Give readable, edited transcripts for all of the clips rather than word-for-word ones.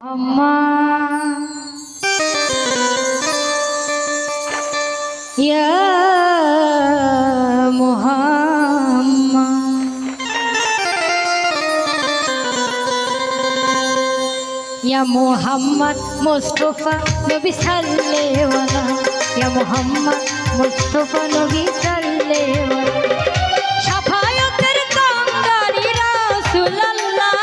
अम्मा या मोहम्मद मुस्तफा नबी सल्लल्लाहु या मोहम्मद मुस्तफा नबी सल्लल्लाहु शफायतेर कांगारी रासूलुल्लाह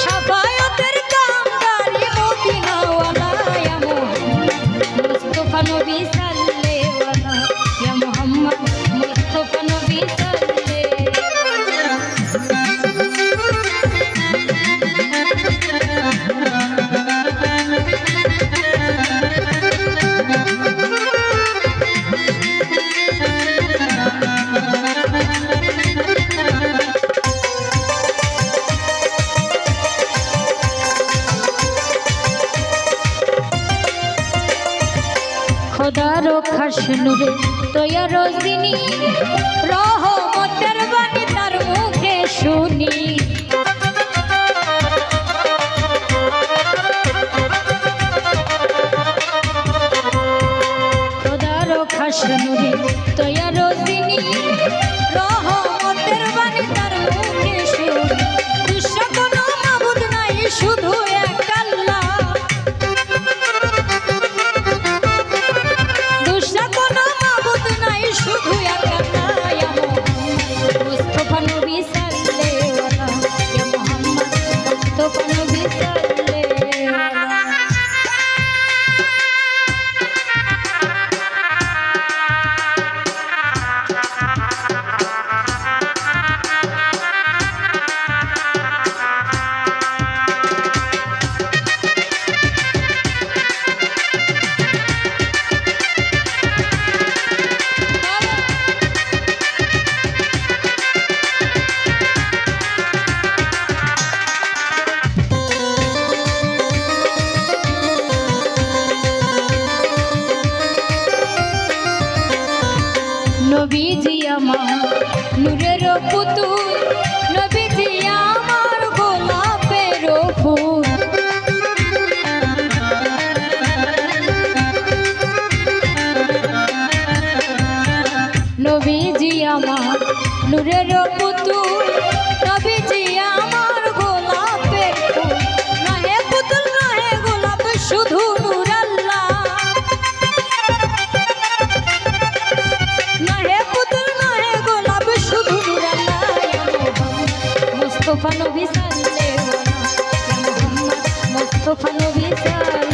शफायतेर कांगारी मदीना वाला या मोहम्मद मुस्तफा नबी सल्लल्लाहु या मोहम्मद मुस्तफा नबी খোদারো খাস নূরে তোয়া রোজিনী রহমতের বাণী তার মুখে শুনি খোদারো খাস নূরে তোয়া রোজিনী রহমতের বাণী তার মুখে শুনি দুষ্য কোনো মাবুদ নাই শুধু এক আল্লাহ শুধু এক আল্লাহ ইয়া মোহাম্মদ মুস্তফা নবী সাল্লাল্লাহু ইয়া মোহাম্মদ মুস্তফা নবী নবীজি আমার নূরের পুতুল নবীজি আমার গোলাপের ফুল নবীজি আমার নূরের পুতুল নবীজি আমার গোলাপের ফুল নহে পুতুল নহে গোলাপ শুধু নূর আল্লাহ মুস্তফা নবী সাল্লাল্লাহু ইয়া মোহাম্মদ মুস্তফা নবী সাল্লাল্লাহু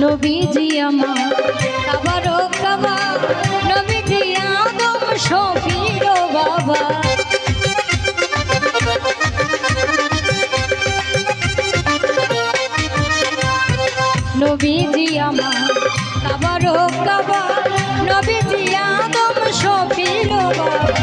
নবীজি আমার কাবারো কাবা নবীজি আদম শফির বাবা নবীজি আমার কাবারো কাবা নবীজি আদম শফির বাবা